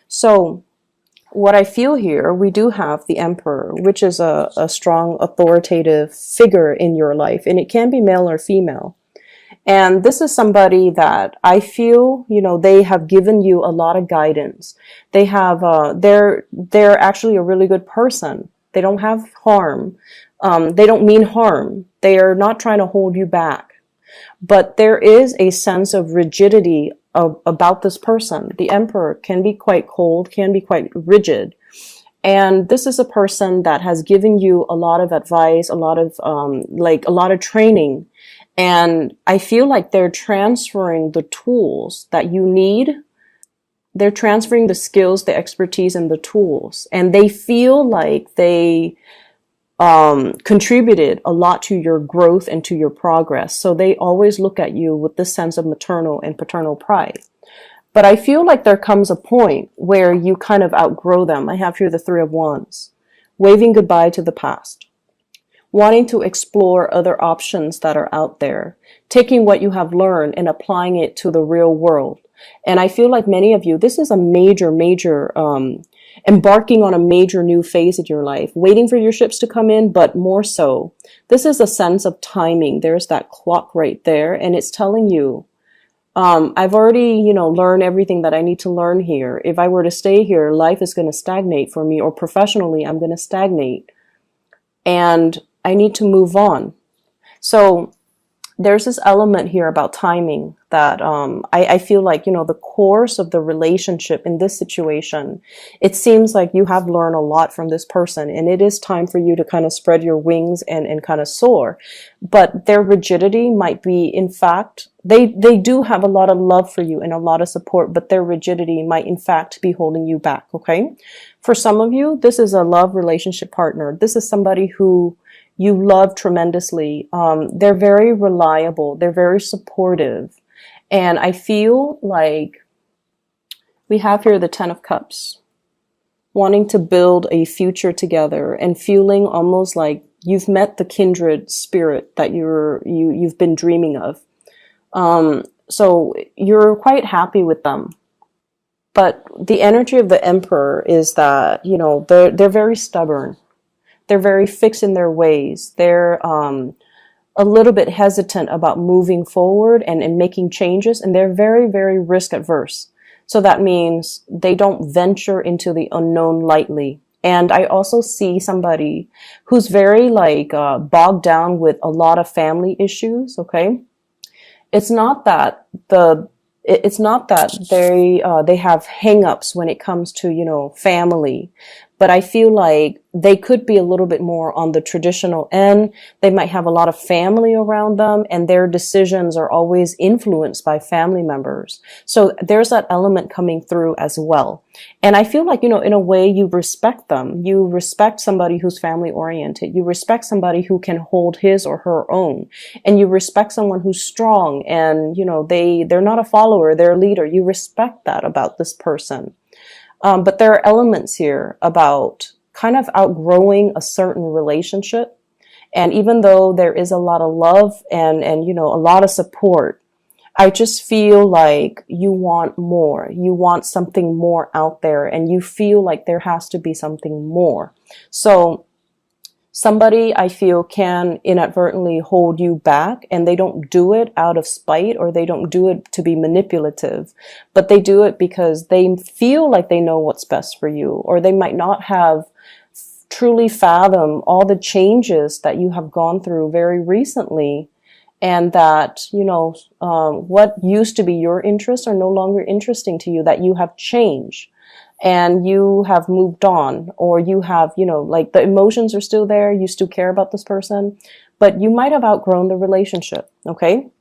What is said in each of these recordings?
So what I feel here, we do have the Emperor, which is a strong authoritative figure in your life, and it can be male or female. And this is somebody that I feel, they have given you a lot of guidance. They have, they're actually a really good person. They don't have harm. They don't mean harm. They are not trying to hold you back. But there is a sense of rigidity about this person. The Emperor can be quite cold, can be quite rigid. And this is a person that has given you a lot of advice, a lot of training. And I feel like they're transferring the tools that you need. They're transferring the skills, the expertise, and the tools. And they feel like they contributed a lot to your growth and to your progress. So they always look at you with this sense of maternal and paternal pride. But I feel like there comes a point where you kind of outgrow them. I have here the Three of Wands, waving goodbye to the past, wanting to explore other options that are out there, taking what you have learned and applying it to the real world. And I feel like many of you, this is a major, embarking on a major new phase in your life, waiting for your ships to come in, but more so, this is a sense of timing. There's that clock right there, and it's telling you, I've already, learned everything that I need to learn here. If I were to stay here, life is going to stagnate for me, or professionally, I'm going to stagnate. And I need to move on. So there's this element here about timing that I feel like, the course of the relationship in this situation, it seems like you have learned a lot from this person, and it is time for you to kind of spread your wings and kind of soar. But their rigidity might be, in fact, they do have a lot of love for you and a lot of support, but their rigidity might in fact be holding you back, okay? For some of you, this is a love relationship partner. This is somebody who you love tremendously. They're very reliable. They're very supportive. And I feel like we have here the Ten of Cups, wanting to build a future together and feeling almost like you've met the kindred spirit that you've been dreaming of. So you're quite happy with them. But the energy of the Emperor is that, they're very stubborn. They're very fixed in their ways. They're a little bit hesitant about moving forward and making changes, and they're very, very risk adverse. So that means they don't venture into the unknown lightly. And I also see somebody who's very bogged down with a lot of family issues, okay? It's not that they have hang-ups when it comes to, family. But I feel like they could be a little bit more on the traditional end. They might have a lot of family around them, and their decisions are always influenced by family members. So there's that element coming through as well. And I feel like, in a way you respect them. You respect somebody who's family oriented. You respect somebody who can hold his or her own. And you respect someone who's strong and, they're not a follower, they're a leader. You respect that about this person. But there are elements here about kind of outgrowing a certain relationship. And even though there is a lot of love and a lot of support, I just feel like you want more. You want something more out there, and you feel like there has to be something more. So somebody, I feel, can inadvertently hold you back, and they don't do it out of spite, or they don't do it to be manipulative, but they do it because they feel like they know what's best for you, or they might not have truly fathomed all the changes that you have gone through very recently, and that, what used to be your interests are no longer interesting to you, that you have changed. And you have moved on, or you have, the emotions are still there. You still care about this person, but you might have outgrown the relationship. Okay.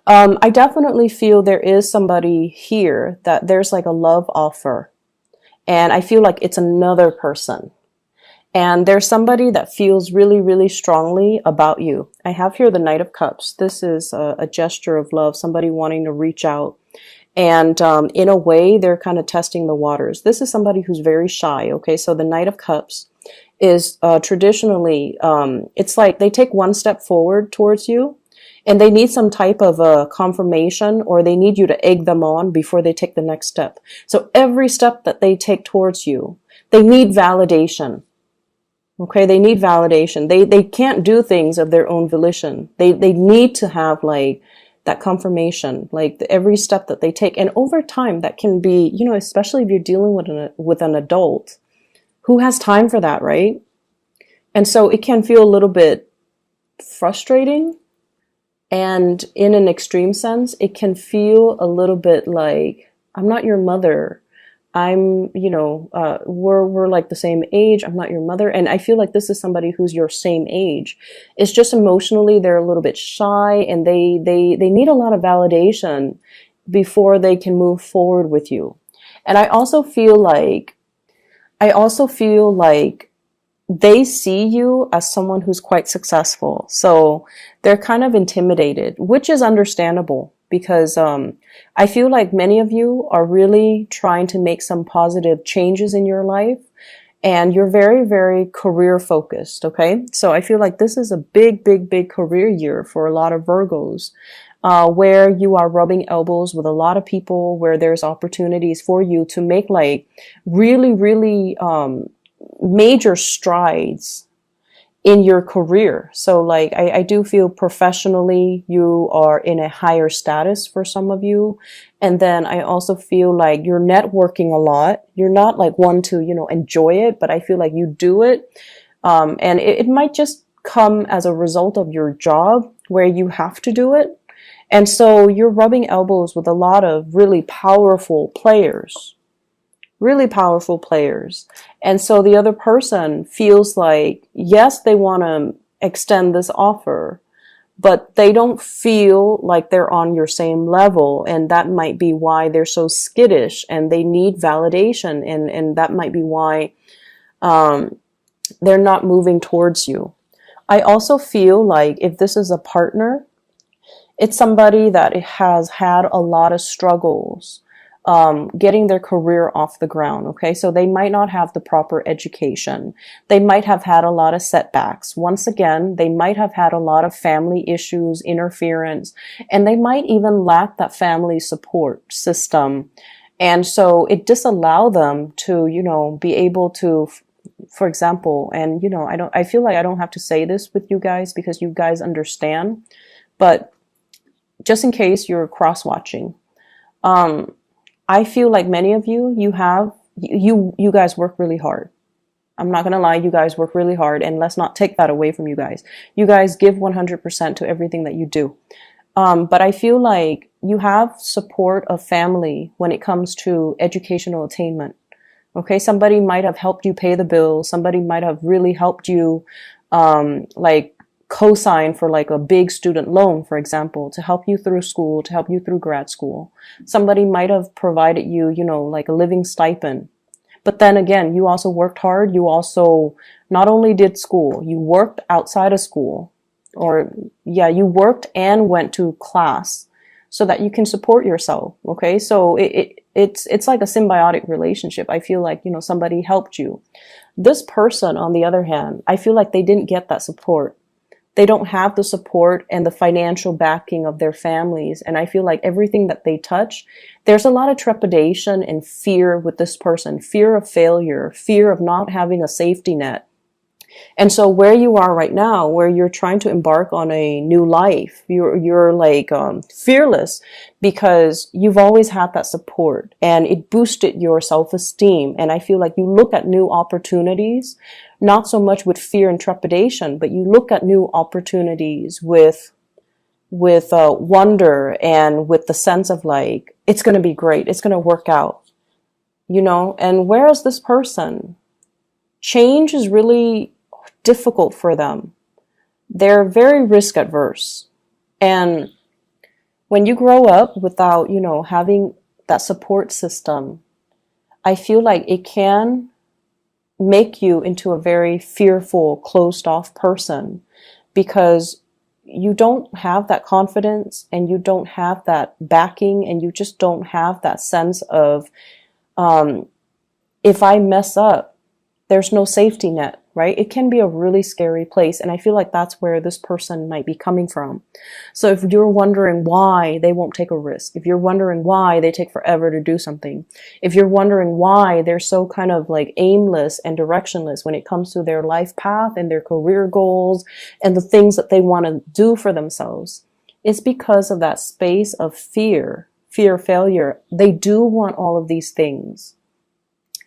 I definitely feel there is somebody here that there's like a love offer, and I feel like it's another person. And there's somebody that feels really, really strongly about you. I have here the Knight of Cups. This is a gesture of love, somebody wanting to reach out. And in a way, they're kind of testing the waters. This is somebody who's very shy, okay? So the Knight of Cups is traditionally, it's like they take one step forward towards you, and they need some type of a confirmation, or they need you to egg them on before they take the next step. So every step that they take towards you, they need validation. Okay, they need validation. They can't do things of their own volition. They need to have like that confirmation, like every step that they take. And over time, that can be, you know, especially if you're dealing with an adult, who has time for that, right? And so it can feel a little bit frustrating. And in an extreme sense, it can feel a little bit like, I'm not your mother. I'm, you know, we're like the same age. I'm not your mother. And I feel like this is somebody who's your same age. It's just emotionally, they're a little bit shy, and they need a lot of validation before they can move forward with you. And I also feel like they see you as someone who's quite successful. So they're kind of intimidated, which is understandable, because I feel like many of you are really trying to make some positive changes in your life, and you're very, very career focused. Okay. So I feel like this is a big, big, big career year for a lot of Virgos, where you are rubbing elbows with a lot of people, where there's opportunities for you to make like really, really, major strides in your career. So like, I do feel professionally you are in a higher status for some of you. And then I also feel like you're networking a lot. You're not like one to, you know, enjoy it, but I feel like you do it. And it might just come as a result of your job where you have to do it. And so you're rubbing elbows with a lot of really powerful players. Really powerful players. And so the other person feels like, yes, they want to extend this offer, but they don't feel like they're on your same level. And that might be why they're so skittish, and they need validation. And that might be why they're not moving towards you. I also feel like if this is a partner, it's somebody that has had a lot of struggles getting their career off the ground. Okay. So they might not have the proper education. They might have had a lot of setbacks. Once again, they might have had a lot of family issues, interference, and they might even lack that family support system. And so it disallow them to, you know, be able to, for example, and, you know, I feel like I don't have to say this with you guys because you guys understand, but just in case you're cross-watching, I feel like many of you, you guys work really hard. I'm not going to lie, you guys work really hard, and let's not take that away from you guys. You guys give 100% to everything that you do. But I feel like you have support of family when it comes to educational attainment. Okay. Somebody might have helped you pay the bills. Somebody might have really helped you, like, co-sign for like a big student loan, for example, to help you through school, to help you through grad school. Somebody might have provided you, you know, like a living stipend. But then again, you also worked hard. You also not only did school, you worked outside of school, or yeah, you worked and went to class so that you can support yourself. Okay. So it's like a symbiotic relationship. I feel like, you know, somebody helped you. This person, on the other hand, I feel like they didn't get that support. They don't have the support and the financial backing of their families. And I feel like everything that they touch, there's a lot of trepidation and fear with this person, fear of failure, fear of not having a safety net. And so where you are right now, where you're trying to embark on a new life, you're like fearless because you've always had that support and it boosted your self-esteem. And I feel like you look at new opportunities, not so much with fear and trepidation, but you look at new opportunities with wonder and with the sense of like, it's going to be great. It's going to work out, you know. And whereas this person, change is really difficult for them. They're very risk adverse. And when you grow up without, you know, having that support system, I feel like it can make you into a very fearful, closed off person because you don't have that confidence and you don't have that backing and you just don't have that sense of, if I mess up, there's no safety net. right? It can be a really scary place. And I feel like that's where this person might be coming from. So if you're wondering why they won't take a risk, if you're wondering why they take forever to do something, if you're wondering why they're so kind of like aimless and directionless when it comes to their life path and their career goals and the things that they want to do for themselves, it's because of that space of fear of failure. They do want all of these things.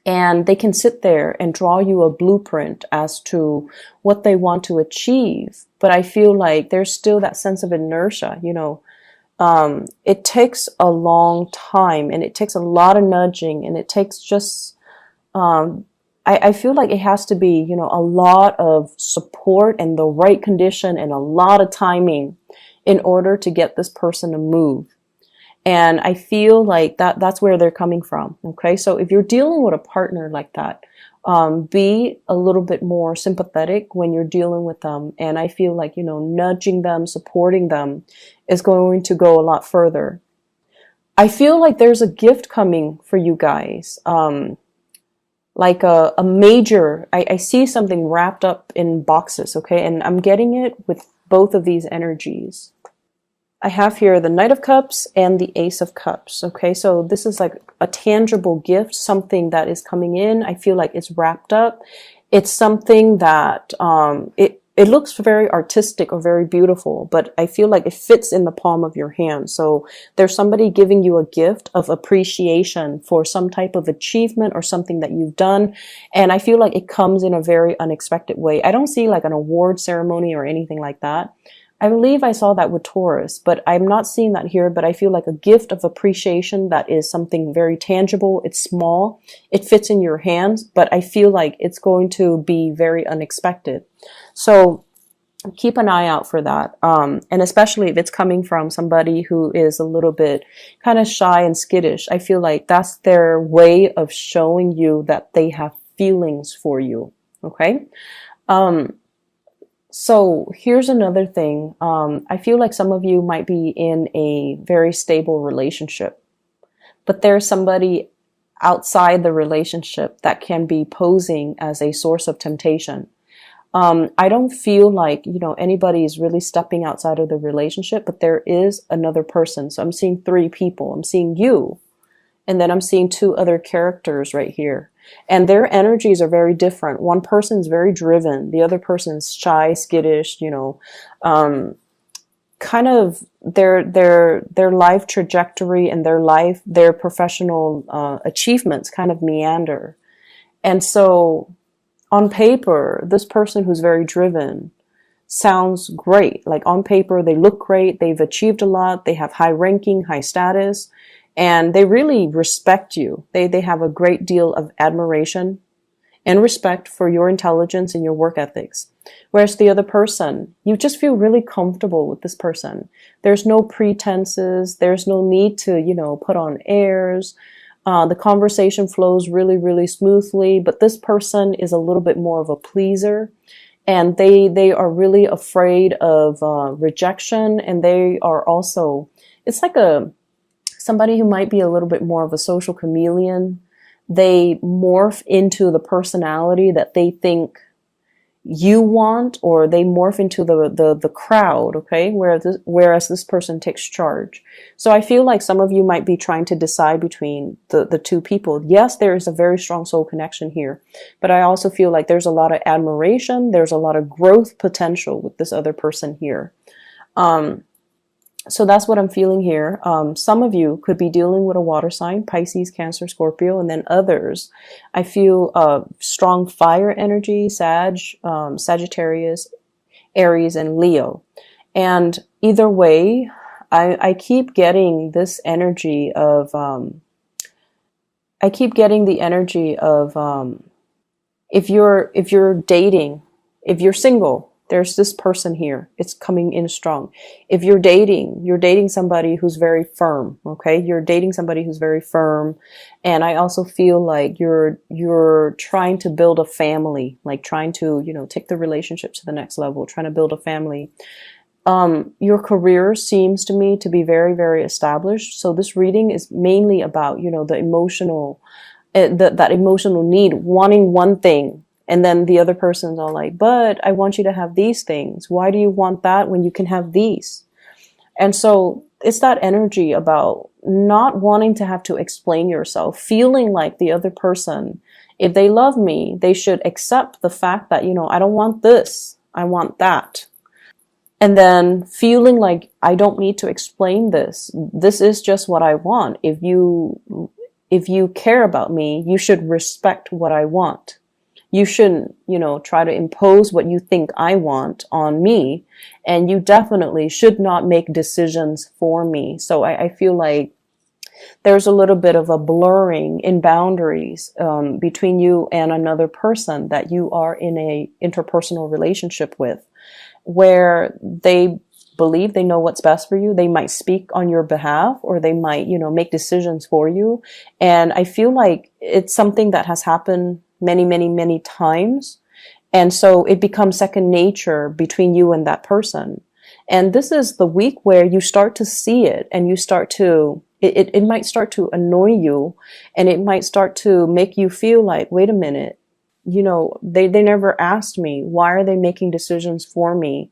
And they can sit there and draw you a blueprint as to what they want to achieve. But I feel like there's still that sense of inertia, it takes a long time and it takes a lot of nudging and it takes just, I feel like it has to be, a lot of support and the right condition and a lot of timing in order to get this person to move. And I feel like that's where they're coming from. Okay. So if you're dealing with a partner like that, be a little bit more sympathetic when you're dealing with them. And I feel like, nudging them, supporting them is going to go a lot further. I feel like there's a gift coming for you guys. Like a major, I see something wrapped up in boxes. Okay. And I'm getting it with both of these energies. I have here the Knight of Cups and the Ace of Cups. Okay, so this is like a tangible gift, something that is coming in. I feel like it's wrapped up. It's something that it looks very artistic or very beautiful, but I feel like it fits in the palm of your hand. So there's somebody giving you a gift of appreciation for some type of achievement or something that you've done. And I feel like it comes in a very unexpected way. I don't see like an award ceremony or anything like that. I believe I saw that with Taurus, but I'm not seeing that here. But I feel like a gift of appreciation that is something very tangible. It's small. It fits in your hands, but I feel like it's going to be very unexpected. So keep an eye out for that. And especially if it's coming from somebody who is a little bit kind of shy and skittish, I feel like that's their way of showing you that they have feelings for you. Okay. So here's another thing. I feel like some of you might be in a very stable relationship, but there's somebody outside the relationship that can be posing as a source of temptation. I don't feel like, anybody is really stepping outside of the relationship, but there is another person. So I'm seeing 3 people. I'm seeing you, and then I'm seeing 2 other characters right here. And their energies are very different. One person's very driven. The other person's shy, skittish, kind of their life trajectory and their professional achievements kind of meander. And so on paper, this person who's very driven sounds great. Like on paper, they look great. They've achieved a lot. They have high ranking, high status. And they really respect you. They have a great deal of admiration and respect for your intelligence and your work ethics. Whereas the other person, you just feel really comfortable with this person. There's no pretenses. There's no need to, put on airs. The conversation flows really, really smoothly. But this person is a little bit more of a pleaser. And they are really afraid of rejection. And they are also, it's like somebody who might be a little bit more of a social chameleon. They morph into the personality that they think you want, or they morph into the crowd, okay? Whereas this person takes charge. So I feel like some of you might be trying to decide between the 2 people. Yes, there is a very strong soul connection here, but I also feel like there's a lot of admiration. There's a lot of growth potential with this other person here. So that's what I'm feeling here. Some of you could be dealing with a water sign, Pisces, Cancer, Scorpio, and then others. I feel strong fire energy, Sagittarius, Aries, and Leo. And either way, I keep getting this energy of, if you're dating, if you're single, there's this person here. It's coming in strong. If you're dating somebody who's very firm, okay? You're dating somebody who's very firm. And I also feel like you're trying to build a family, like trying to, take the relationship to the next level, trying to build a family. Your career seems to me to be very, very established. So this reading is mainly about, the emotional, that emotional need, wanting one thing And then the other person's all like, but I want you to have these things. Why do you want that when you can have these? And so it's that energy about not wanting to have to explain yourself, feeling like the other person, if they love me, they should accept the fact that, I don't want this, I want that. And then feeling like I don't need to explain this. This is just what I want. If you care about me, you should respect what I want. You shouldn't, try to impose what you think I want on me. And you definitely should not make decisions for me. So I feel like there's a little bit of a blurring in boundaries between you and another person that you are in a interpersonal relationship with, where they believe they know what's best for you. They might speak on your behalf, or they might, make decisions for you. And I feel like it's something that has happened many, many, many times. And so it becomes second nature between you and that person. And this is the week where you start to see it, and you start to, it might start to annoy you, and it might start to make you feel like, wait a minute, they never asked me. Why are they making decisions for me?